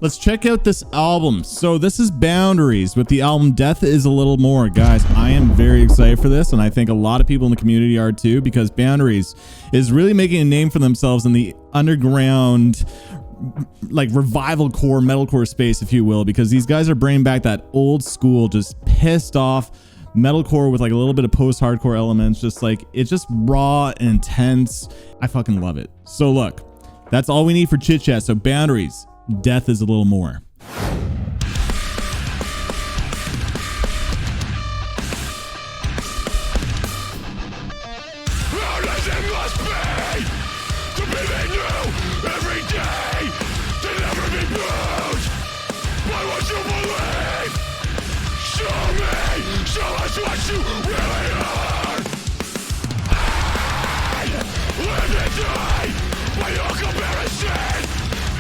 Let's check out this album. So this is Boundaries with the album Death Is a Little More. Guys, I am very excited for this, and I think a lot of people in the community are too, because Boundaries is really making a name for themselves in the underground, like revival core, metalcore space, if you will, because these guys are bringing back that old school, just pissed off metalcore with like a little bit of post-hardcore elements. Just like, it's just raw and intense. I fucking love it. So look, that's all we need for chit chat. So Boundaries, Death Is a Little More. What you really are. I live and die by your comparison.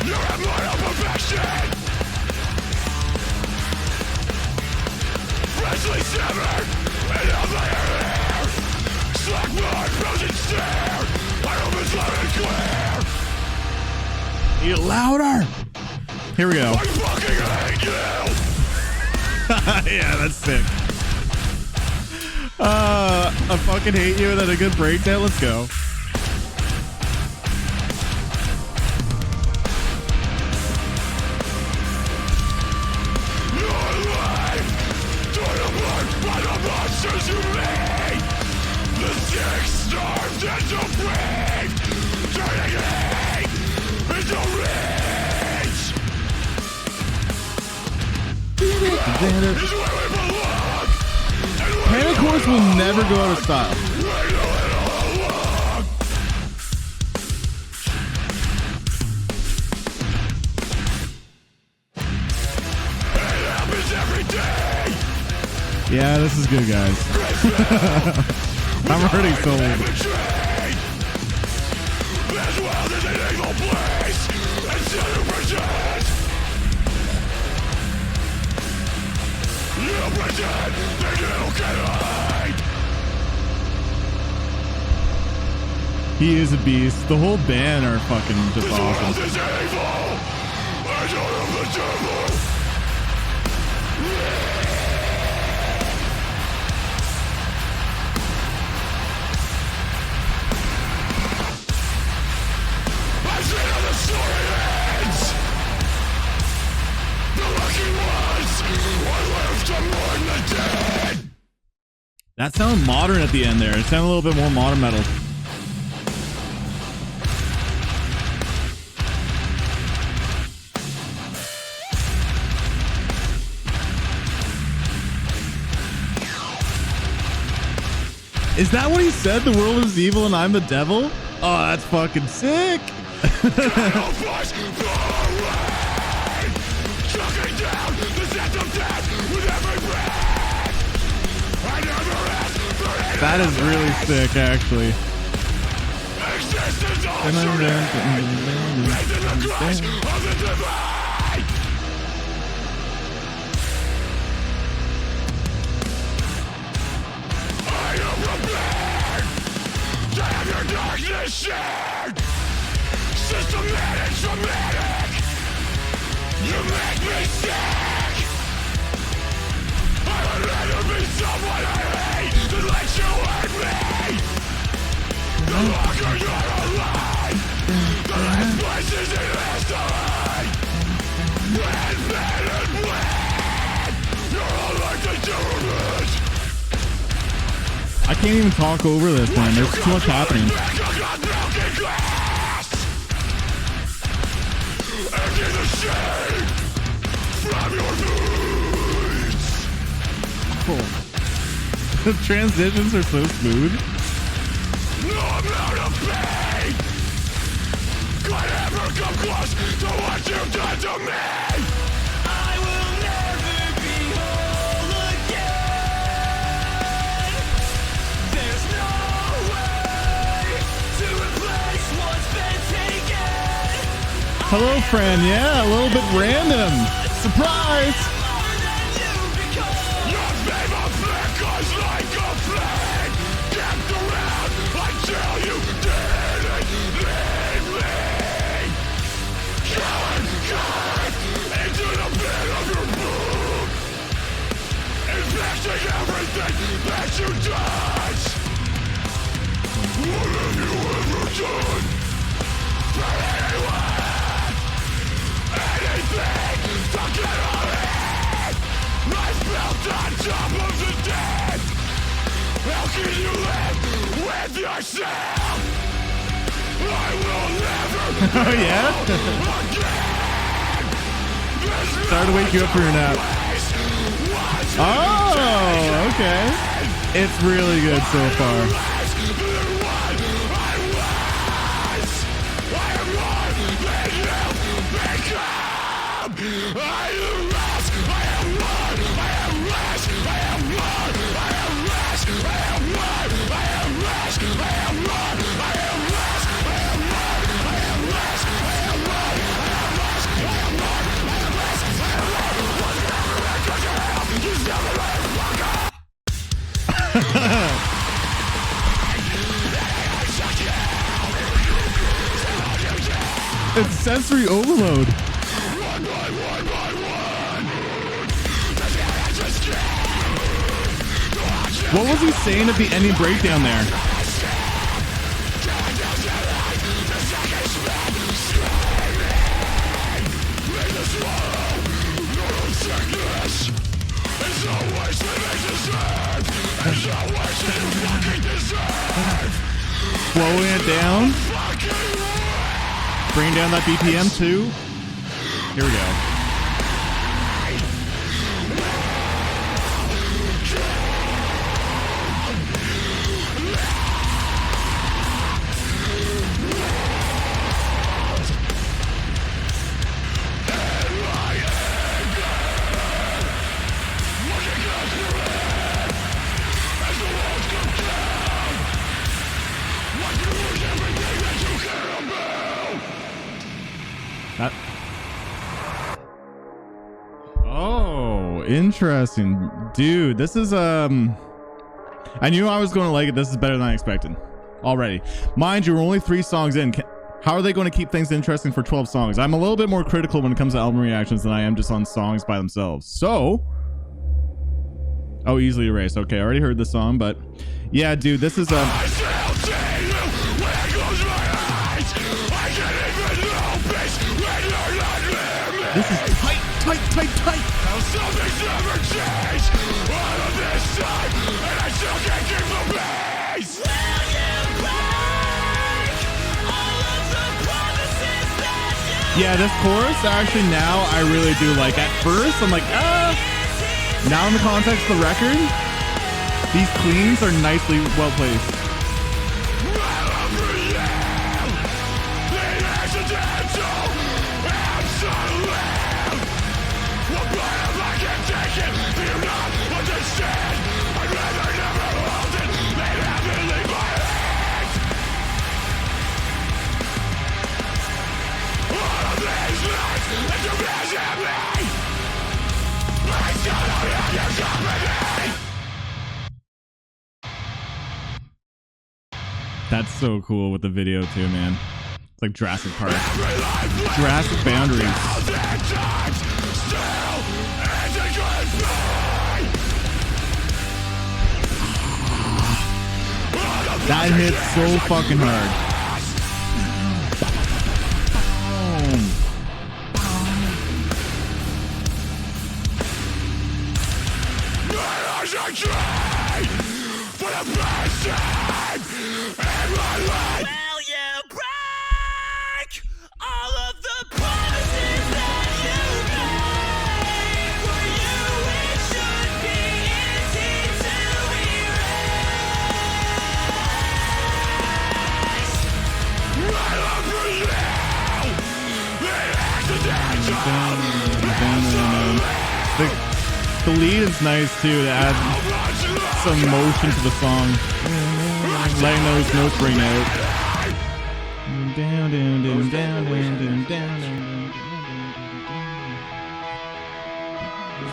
You're a mortal perfection. Freshly severed and out by your hair. Slack blood, frozen stare. I hope it's loud and clear. Need it louder. Here we go. I fucking hate you. Yeah, that's sick. I fucking hate you, and then a good breakdown. Let's go. Your life torn apart by the monsters you made. The sick, starved, and so brave, turning hate into rage. Is where we belong. Panic Horse will never go out of style. It happens every day. Yeah, this is good, guys. I'm hurting so much. As well as an evil place, and so you pretend. You pretend that you can hide. He is a beast. The whole band are fucking just This world awesome. is evil. I don't have the devil. I've seen how the story ends. The lucky ones are left to mourn the dead. That sounded modern at the end there. It sounded a little bit more modern metal. Is that what he said? The world is evil and I'm the devil? Oh, that's fucking sick. That is really sick, actually. Darkness shared, systematic, traumatic. You make me sick. I would rather be someone I hate than let you hurt me. The longer you're alive, the less places in history. Red, red, and bled. You're all like the Germans. I can't even talk over this, man. There's too much happening. Oh. The transitions are so smooth. No amount of pain could ever come close to what you've done to me. I will never be whole again. There's no way to replace what's been taken. Hello, friend. Yeah, a little bit random. Surprise. Your favorite flickers like a flame, kept around until you didn't leave me. Coward, coward, everything that you touch. What have you ever done for anyone? Anything to get on it. Life built on top of the dead. How can you live with yourself? I will never Oh yeah? Sorry to wake you up for your nap. Oh, okay. It's really good so far. It's sensory overload. What was he saying at the ending breakdown there? Slowing it down. Bring down that BPM too. Here we go. Oh, interesting. Dude, this is I knew I was going to like it. This is better than I expected already. Mind you, we're only 3 songs in. How are they going to keep things interesting for 12 songs? I'm a little bit more critical when it comes to album reactions than I am just on songs by themselves. So, oh, easily erased. Okay, I already heard the song, but yeah, dude, this is this is tight. Now something's never changed. All of this time, and I still can't keep the pace. Will you break all of the promises that you yeah, this chorus actually now I really do like. At first, I'm like, now in the context of the record, these cleans are nicely well placed. That's so cool with the video too, man. It's like Jurassic Park. Jurassic Boundaries. That hits so fucking hard. I tried for the first time in my life. Will you break all of the promises that you made? For you it should be easy to erase. I love for you. The The lead is nice too, to add some motion to the song, letting those notes ring out. Down, down, down, down, down, down, down.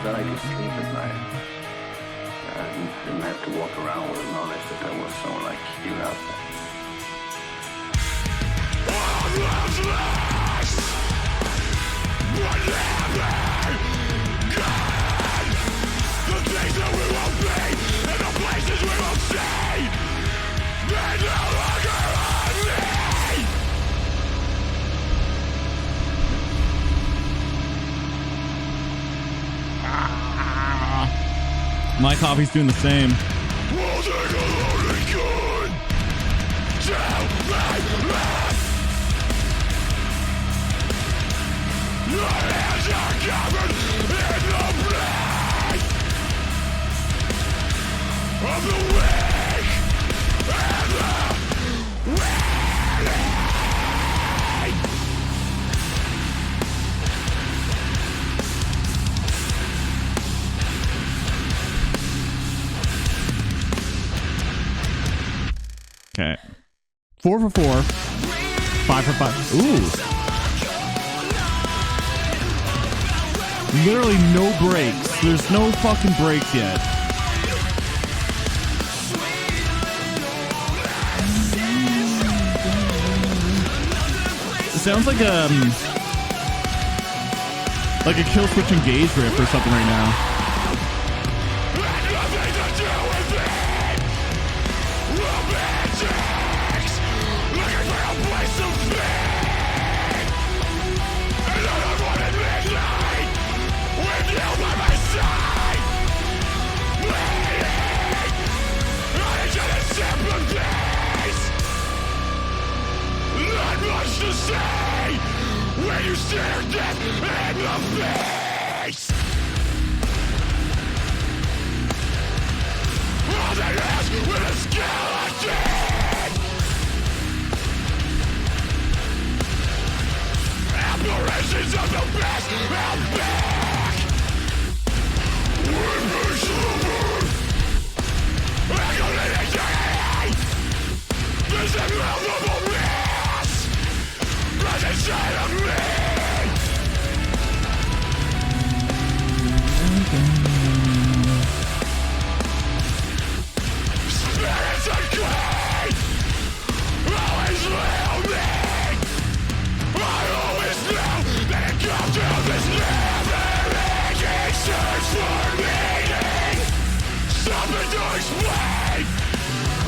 That I could sleep at night. I didn't have to walk around with the knowledge that there was someone like you out there. The things that we will be, and My coffee's doing the same. We'll take a loaded gun down my left. Your hands are covered in the blood of the weak and the weary. Okay. 4 for 4. 5 for 5. Ooh. Literally no breaks. There's no fucking breaks yet. It sounds like a kill switch engage riff or something right now. To say when you stare death in the face. All they ask with a skeleton. Aberrations of the past and back. When we slumber, echoing eternity. This immovable mass inside of me. Spirits unclean, always will me. I always knew that it comes to this never-ending search for meaning. Something to explain.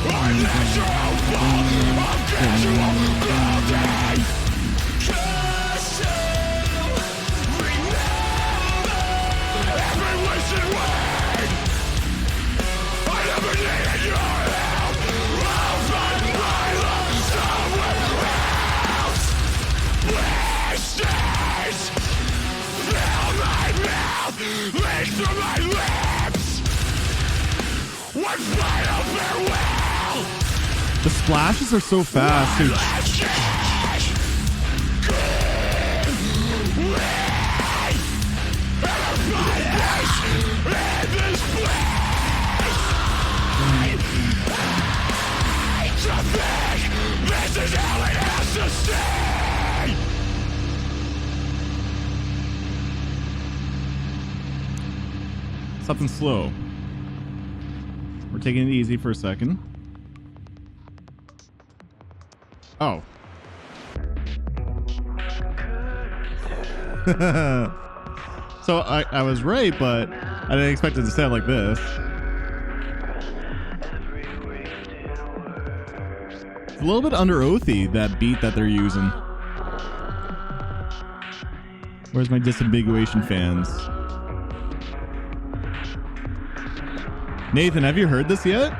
Our natural fall of casual clothing. Through my lips, one final farewell. The splashes are so fast, dude. This is how it has to stay. Something slow. We're taking it easy for a second. Oh. So I was right, but I didn't expect it to sound like this. It's a little bit under oathy, that beat that they're using. Where's my disambiguation fans? Nathan, have you heard this yet?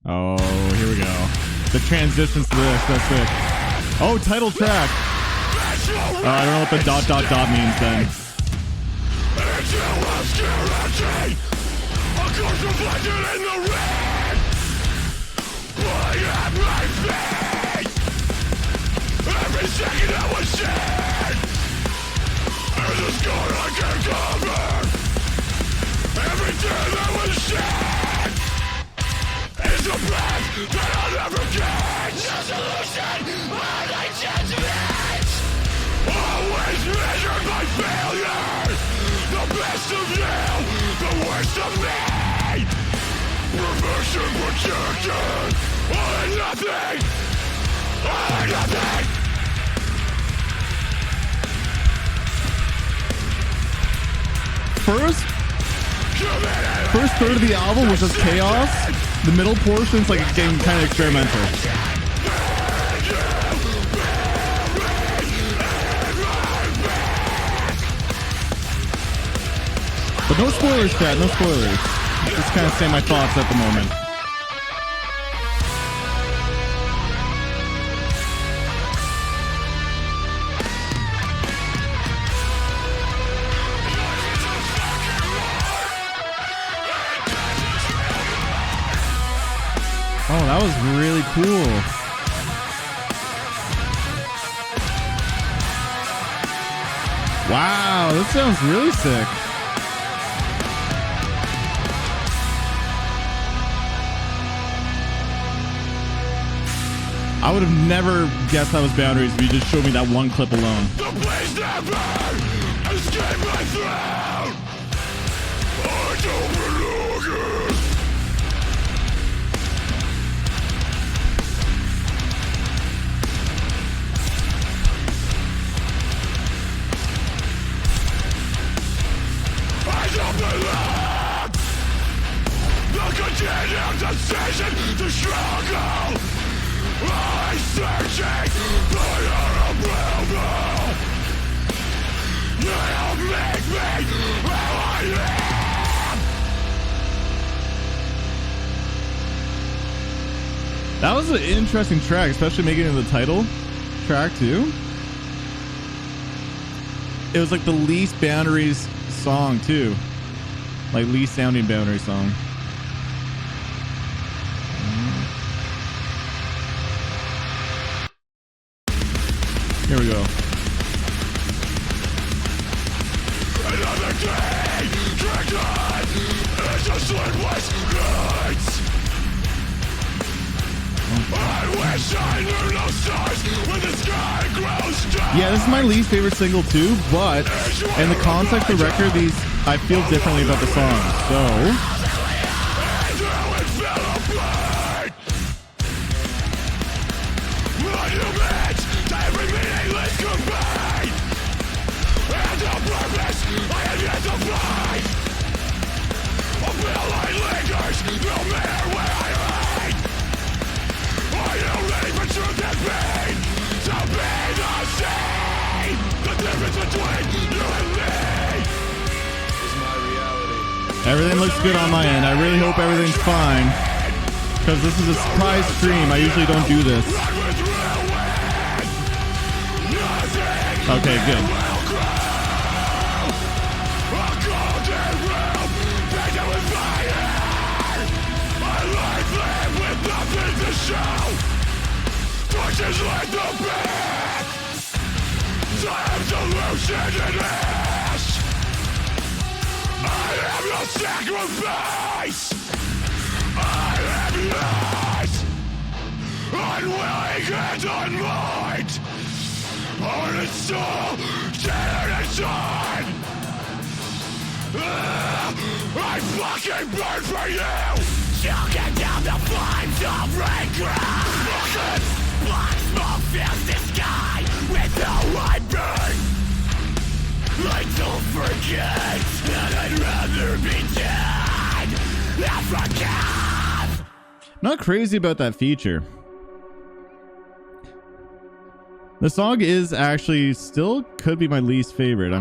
Oh, here we go. The transitions to this, that's sick. Oh, title track. I don't know what the ... means then. Every second I was shed there's a scar I can't cover. Every tear that was shed is a path that I'll never get. No solution, only judgment. Always measured by failure. The best of you, the worst of me. Perfection protected. All or nothing. All or nothing. First third of the album was just chaos. The middle portion's like getting kind of experimental. No spoilers, chat. No spoilers. Just kind of say my thoughts at the moment. Oh, that was really cool. Wow, that sounds really sick. I would have never guessed that was Boundaries if you just showed me that one clip alone. The blaze never escape my throat. I don't belong here. I don't belong. The continued decision to struggle. I'm searching for your approval. You'll make me who I am. That was an interesting track, especially making it the title track too. It was like the least Boundaries song too, like least sounding Boundaries song. Here we go. Another day dragged on into sleepless nights. I wish I knew no stars when the sky grows dark. Yeah, this is my least favorite single too, but in the context of the record, I feel differently about the song. So everything looks good on my end. I really hope everything's fine, because this is a surprise stream. I usually don't do this. Okay, good. Torches like the back. Time to loosen and ash. I am your sacrifice. I am yours. Unwilling and unmind. Heart and soul, dead and inside. I fucking burn for you. Choking down the flames of regret. Black smoke fills the sky with how I burn. I don't forget that I'd rather be dead than forgive. Not crazy about that feature. The song is actually still could be my least favorite.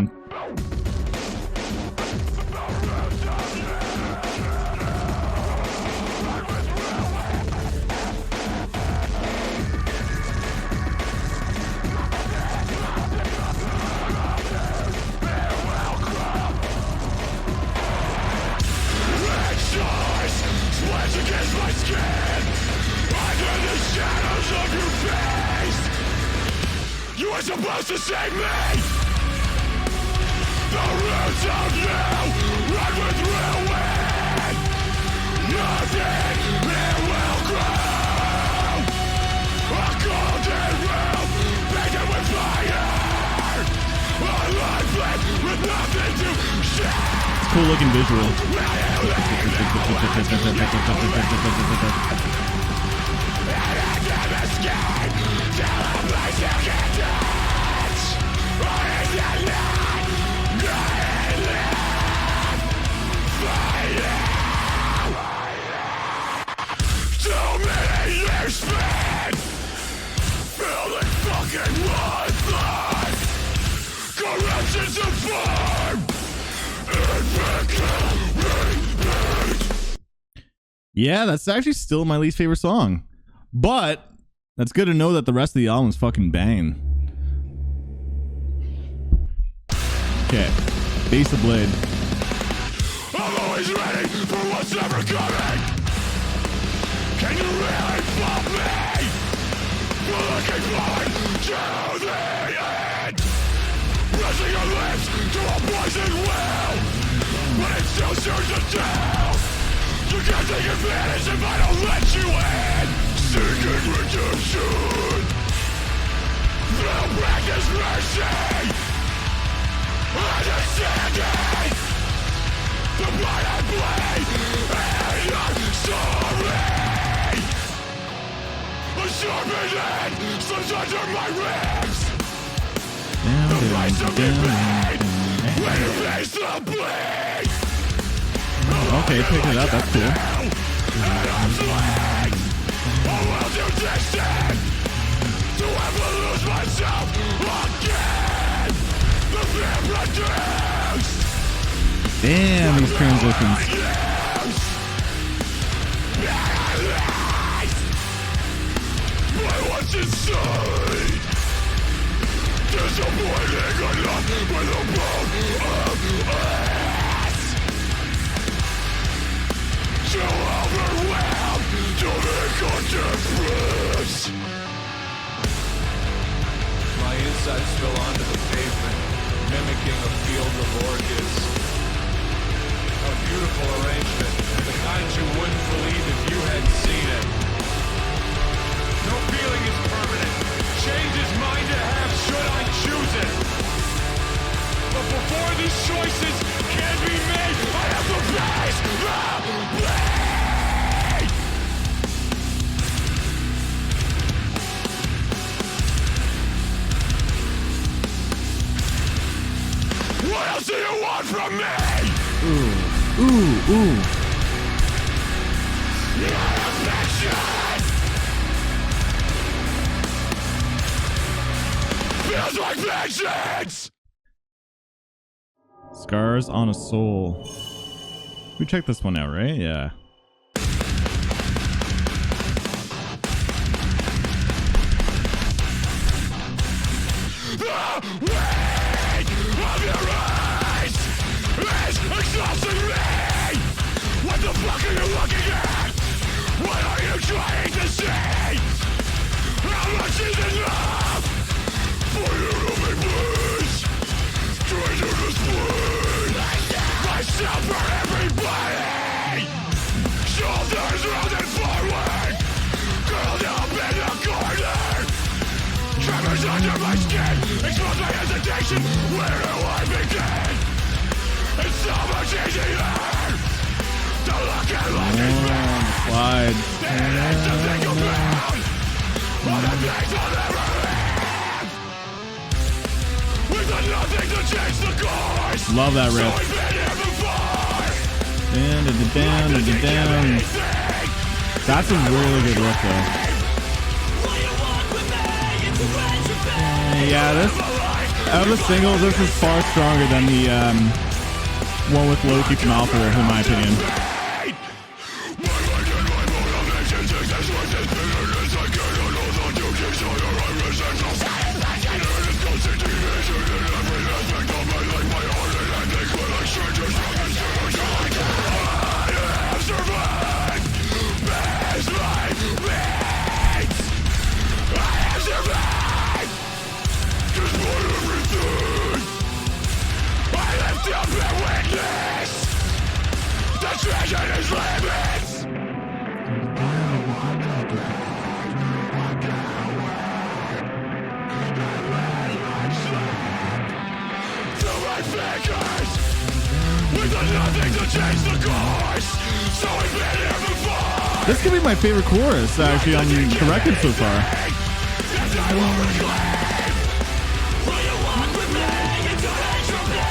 You were supposed to save me! The roots of you run with ruin! Nothing here will grow! A golden room painted with fire! A life lived with nothing to share! It's a cool looking visual. Too many years spent feeling fucking worthless. Corruption's a form. Yeah, that's actually still my least favorite song. But that's good to know that the rest of the album is fucking banging. Okay, Base of Blade. I'm always ready for what's ever coming. Can you really stop me? You're looking forward to the end. Pressing your lips to a poison well, but it's still yours to tell. You can't take advantage if I don't let you in. Seeking redemption, they'll practice mercy. Understanding the blood I bleed, and I'm sorry. A sharpened end slips under my ribs. The price of me pain when you face the bleed. Okay, pick it up, that's cool. And I'm slain. A world too distant to ever lose myself again. The fear produced. Damn, these transitions. By what's inside. Disappointing enough with a bone of ass. So overwhelmed to make a difference. My insides spill onto the pavement, mimicking a field of orchids. A beautiful arrangement, the kind you wouldn't believe if you had seen it. No feeling is permanent. Change is mine to have should I choose it. But before these choices can be made, I have to face the blade. What else do you want from me? Ooh. Not affection. Feels like vengeance. Scars on a Soul. We checked this one out, right? Yeah. The weight of your eyes is exhausting me. What the fuck are you looking at? What are you trying to say? How much is enough for you to be pleased? Trying to display myself for everybody. Shoulders rounded forward, curled up in the corner. Tremors under my skin, expose my hesitation. Where do I begin? It's so much easier to look at life as bad. Slide. It is to think about all the things I'll never have. We've done nothing to change the course. Love that So riff. we've been here before. Down. That's a really good riff though. Yeah, this out of the singles, this is far stronger than the one with Loki from Alpha, in my opinion. Treasure is limits. Through my fingers, we've done nothing to change the course. So we've been here before. This could be my favorite chorus actually on the record so far. And I will reclaim. Will you walk with me into entropy?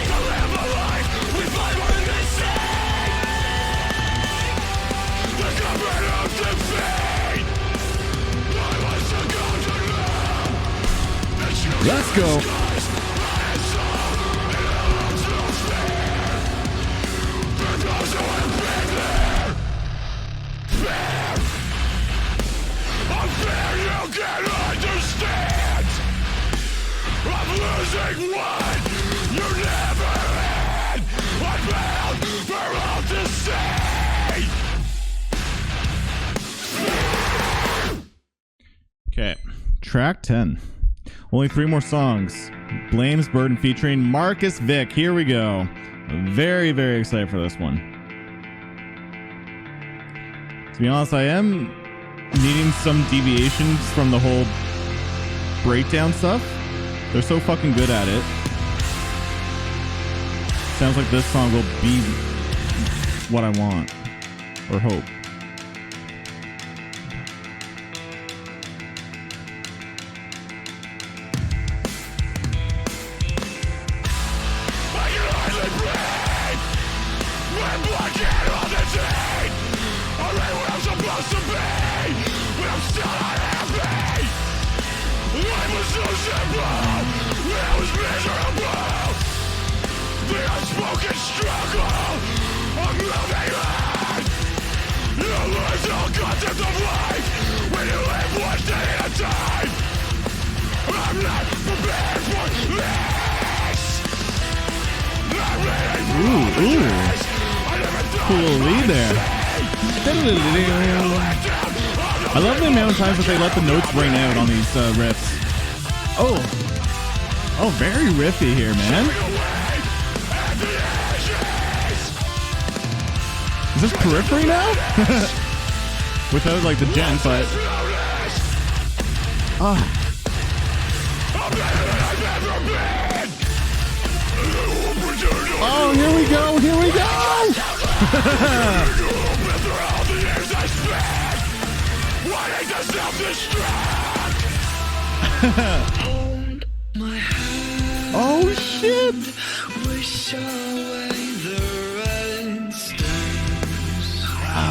To live a life we find more missing. The cupboard of defeat. I was forgotten now. That you Let's go. disguise my soul in arms of fear. Okay, track 10. Only 3 more songs. Blame's Burden featuring Marcus Vick. Here we go. Very, very excited for this one. To be honest, I am needing some deviations from the whole breakdown stuff. They're so fucking good at it. Sounds like this song will be what I want or hope. Cool little lead there. I love the amount of times that they let the notes ring out on these riffs. Oh, very riffy here, man. Is this Periphery now? Without like the gent, but oh, here we go, here we go. Oh shit!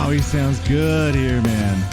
Oh, he sounds good here, man.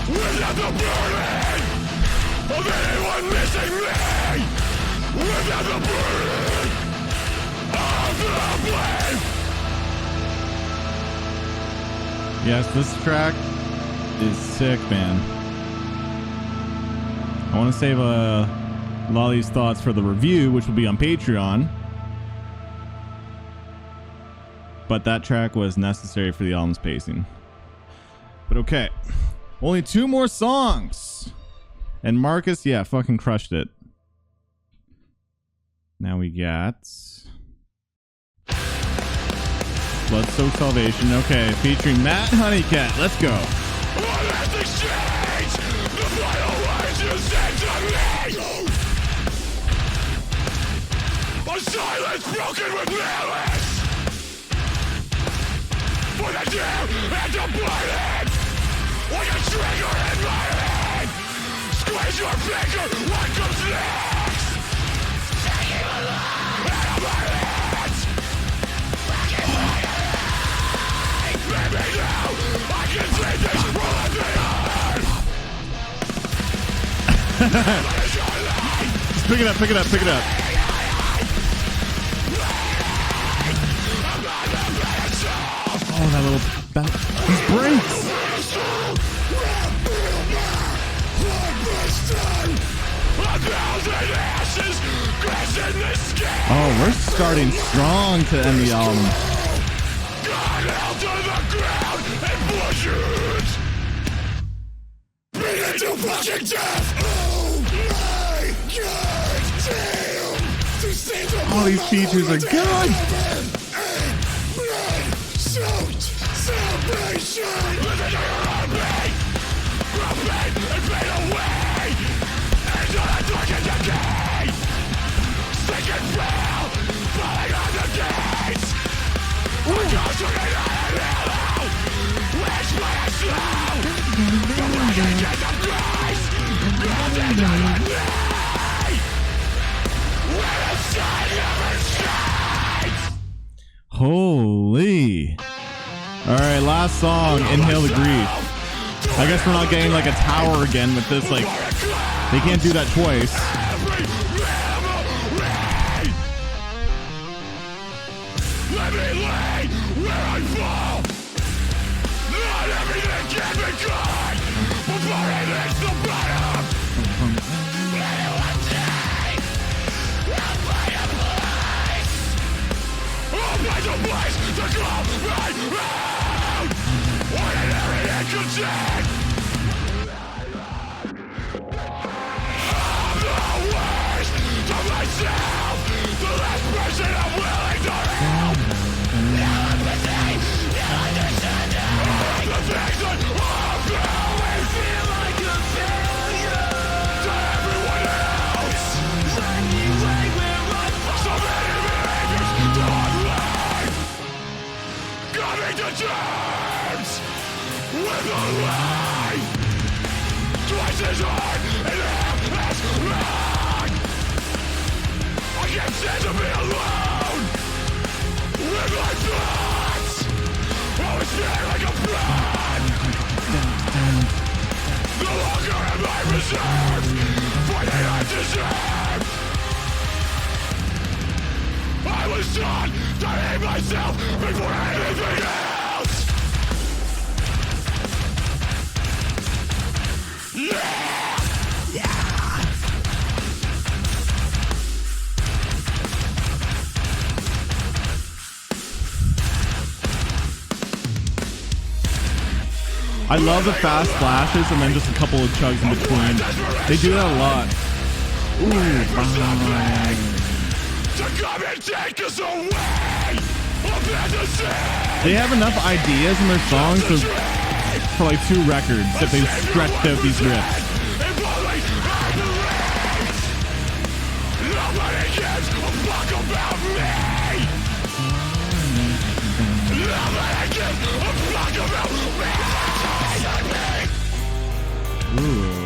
Without the burden of anyone missing me, without the burden of the blame. Yes, this track is sick, man. I want to save a lot of these thoughts for the review, which will be on Patreon. But that track was necessary for the album's pacing. But okay. Only 2 more songs. And Marcus, yeah, fucking crushed it. Now we got Blood-Soaked Salvation. Okay, featuring Matt Honeycat. Let's go. A silence broken with malice. For the dead and the blighted. Like a trigger in my hand. Squeeze your finger, what comes next? Take him alive. Out of my hands. Fucking alive. Maybe now I can see this from the earth. Just pick it up, pick it up, pick it up. Oh, that little back. These breaks. Oh, we're starting strong to end the album. Oh, these features are good. Holy. All right, last song, Inhale the Grief. I guess we're not getting like a tower again with this. Like, they can't do that twice. Let me lay where I fall. Not everything can be good, before it hits the bottom. Let it one day, I'll find a place. I'll find a place to call my own. Ordinary and contained. I'm the worst to myself, the last person I'm willing to help. Now I'm missing, now I understand now. The things that I'm doing feel like a failure to everyone else. Running away where I fall. So many behaviors don't life. Coming to terms with a life. Twice as hard and half as long. I can't stand to be alone with my thoughts. Always feel like a fraud. No longer am I reserved for the undeserved. I was taught to hate myself before anything else. Yeah! Yeah! I love the fast flashes and then just a couple of chugs in between. They do that a lot. Ooh, they have enough ideas in their songs for like 2 records that they've stretched out these riffs. Nobody gives a fuck about me. Nobody gives a fuck about me. Ooh.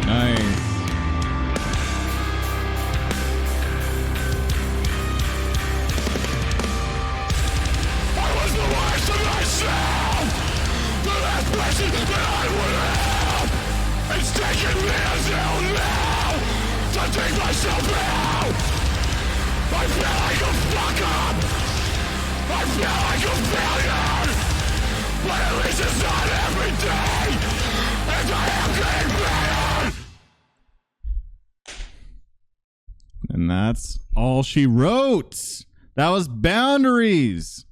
Nice. I was the worst of myself, the last person that I would have. It's taken me until now to take myself out. I feel like a fuck up. I feel like a failure. But at least it's not every day. And I am getting better. And that's all she wrote. That was Boundaries.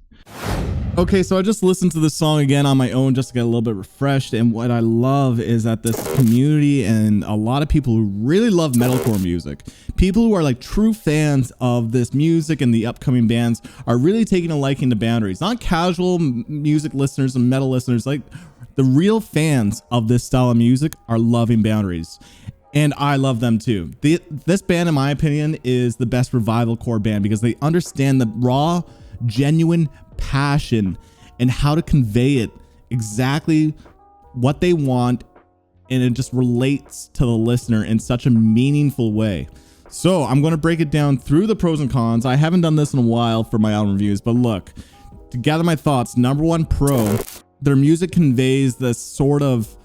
Okay, so I just listened to this song again on my own just to get a little bit refreshed, and what I love is that this community and a lot of people who really love metalcore music, people who are like true fans of this music and the upcoming bands, are really taking a liking to Boundaries. Not casual music listeners and metal listeners, like the real fans of this style of music are loving Boundaries. And I love them too. This band, in my opinion, is the best revival core band because they understand the raw, genuine passion and how to convey it exactly what they want, and it just relates to the listener in such a meaningful way. So I'm going to break it down through the pros and cons. I haven't done this in a while for my album reviews, but look, to gather my thoughts, number one pro, their music conveys this sort of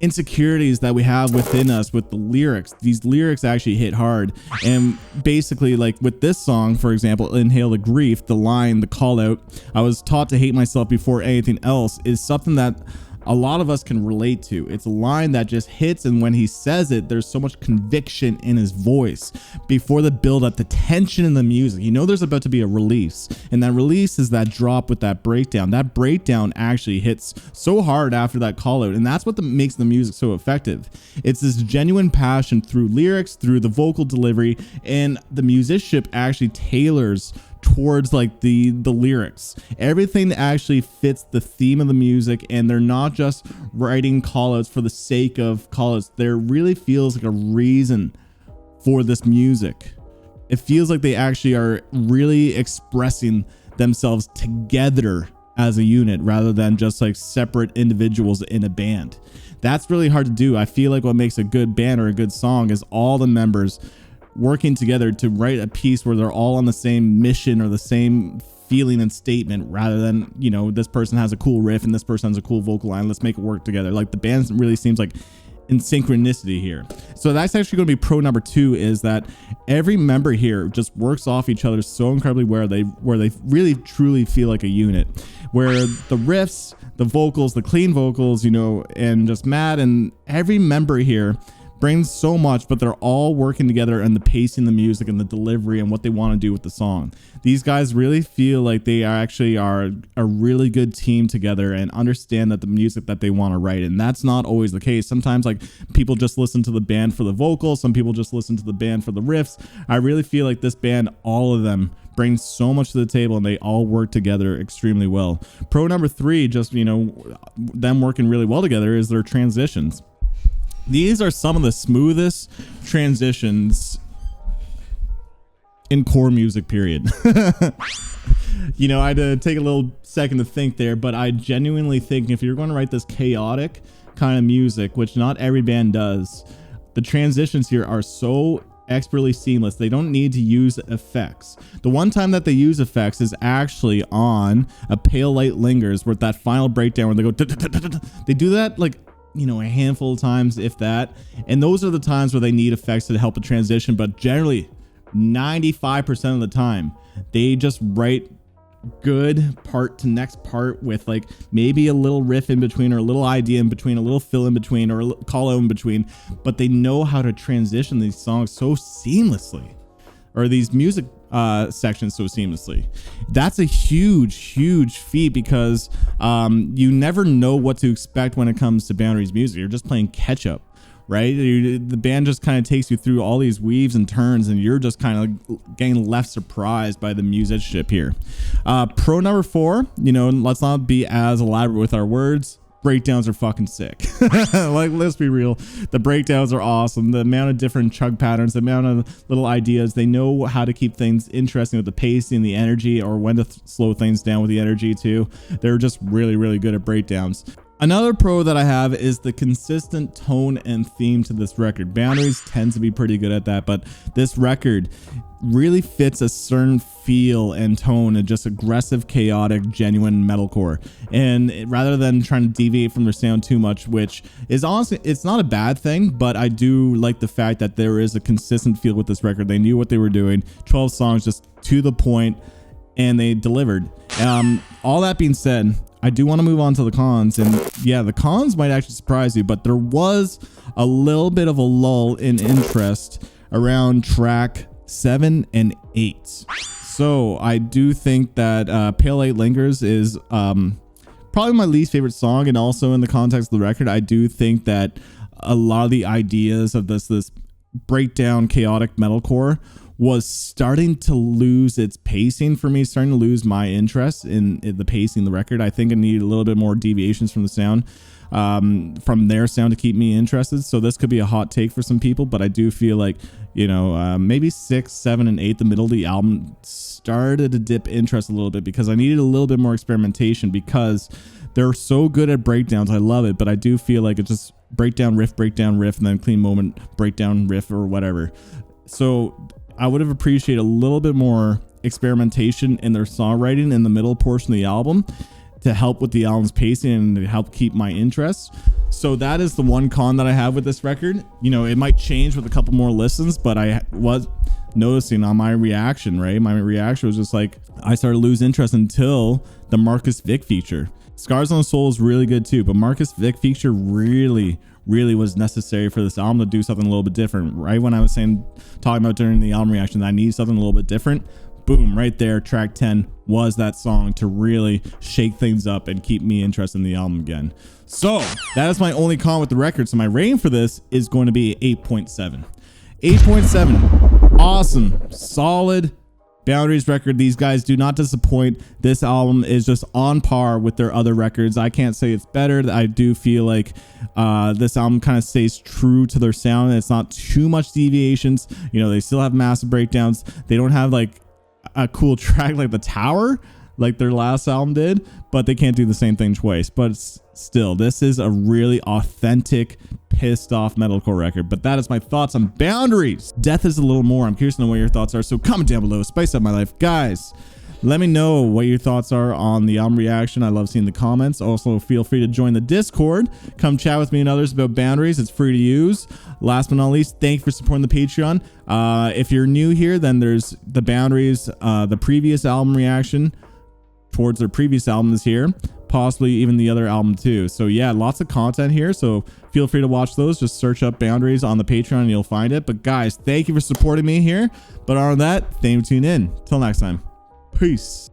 insecurities that we have within us with the lyrics. These lyrics actually hit hard, and basically, like with this song, for example, Inhale the Grief, the line, the call out, I was taught to hate myself before anything else, is something that a lot of us can relate to. It's a line that just hits, and when he says it, there's so much conviction in his voice. Before the build up, the tension in the music, you know there's about to be a release, and that release is that drop with that breakdown. That breakdown actually hits so hard after that call out, and that's what makes the music so effective. It's this genuine passion through lyrics, through the vocal delivery, and the musicianship actually tailors towards like the lyrics. Everything actually fits the theme of the music, and they're not just writing callouts for the sake of callouts. There really feels like a reason for this music. It feels like they actually are really expressing themselves together as a unit rather than just like separate individuals in a band. That's really hard to do. I feel like what makes a good band or a good song is all the members working together to write a piece where they're all on the same mission or the same feeling and statement, rather than, you know, this person has a cool riff and this person has a cool vocal line, let's make it work together. Like the band really seems like in synchronicity here. So that's actually going to be pro number 2, is that every member here just works off each other so incredibly where they really truly feel like a unit, where the riffs, the vocals, the clean vocals, you know, and just Matt and every member here brings so much, but they're all working together in the pacing, the music, and the delivery, and what they want to do with the song. These guys really feel like they actually are a really good team together and understand that the music that they want to write. And that's not always the case. Sometimes like people just listen to the band for the vocals. Some people just listen to the band for the riffs. I really feel like this band, all of them, brings so much to the table, and they all work together extremely well. Pro number 3, just, you know, them working really well together, is their transitions. These are some of the smoothest transitions in core music, period. You know, I had to take a little second to think there, but I genuinely think if you're going to write this chaotic kind of music, which not every band does, the transitions here are so expertly seamless. They don't need to use effects. The one time that they use effects is actually on A Pale Light Lingers, where that final breakdown where they go, they do that like, you know, a handful of times, if that. And those are the times where they need effects to help the transition. But generally, 95% of the time, they just write good part to next part with like maybe a little riff in between, or a little idea in between, a little fill in between, or a call out in between. But they know how to transition these songs so seamlessly, or these music sections so seamlessly. That's a huge feat, because you never know what to expect when it comes to Boundaries music. You're just playing catch up, right? The band just kind of takes you through all these weaves and turns, and you're just kind of getting left surprised by the musicianship here. Pro number 4, you know, let's not be as elaborate with our words. Breakdowns are fucking sick. Like, let's be real. The breakdowns are awesome. The amount of different chug patterns, the amount of little ideas. They know how to keep things interesting with the pacing, the energy, or when to slow things down with the energy too. They're just really good at breakdowns. Another pro that I have is the consistent tone and theme to this record. Boundaries tends to be pretty good at that, but this record really fits a certain feel and tone, and just aggressive, chaotic, genuine metalcore. And rather than trying to deviate from their sound too much, which is honestly, it's not a bad thing, but I do like the fact that there is a consistent feel with this record. They knew what they were doing. 12 songs, just to the point, and they delivered. All that being said, I do want to move on to the cons, and yeah, the cons might actually surprise you, but there was a little bit of a lull in interest around track 7 and 8. So I do think that Pale Light Lingers is probably my least favorite song, and also in the context of the record, I do think that a lot of the ideas of this breakdown chaotic metalcore was starting to lose its pacing for me, starting to lose my interest in the pacing of the record. I think I needed a little bit more deviations from the sound, from their sound, to keep me interested. So this could be a hot take for some people, but I do feel like, you know, maybe 6, 7, and 8, the middle of the album, started to dip interest a little bit, because I needed a little bit more experimentation, because they're so good at breakdowns. I love it, but I do feel like it's just breakdown, riff, and then clean moment, breakdown, riff, or whatever. So I would have appreciated a little bit more experimentation in their songwriting in the middle portion of the album to help with the album's pacing and to help keep my interest. So that is the one con that I have with this record. You know, it might change with a couple more listens, but I was noticing on my reaction, right? My reaction was just like, I started to lose interest until the Marcus Vick feature. Scars on the Soul is really good too, but Marcus Vick feature really was necessary for this album to do something a little bit different. Right when I was talking about during the album reaction that I need something a little bit different, boom, right there, track 10 was that song to really shake things up and keep me interested in the album again. So that is my only con with the record. So my rating for this is going to be 8.7. 8.7, awesome, solid, Boundaries record, these guys do not disappoint. This album is just on par with their other records. I can't say it's better. I do feel like this album kind of stays true to their sound. It's not too much deviations. You know, they still have massive breakdowns. They don't have like a cool track like The Tower, like their last album did, but they can't do the same thing twice. But still, this is a really authentic, pissed off metalcore record. But that is my thoughts on Boundaries. Death is a little more. I'm curious to know what your thoughts are, so comment down below. Spice up my life, guys. Let me know what your thoughts are on the album reaction. I love seeing the comments. Also, feel free to join the Discord. Come chat with me and others about Boundaries. It's free to use. Last but not least, thank you for supporting the Patreon. If you're new here, then there's the Boundaries, the previous album reaction towards their previous album is here, possibly even the other album too. So yeah, lots of content here, so feel free to watch those. Just search up Boundaries on the Patreon and you'll find it. But guys, thank you for supporting me here. But on that, thank you for tuning in. Till next time, peace.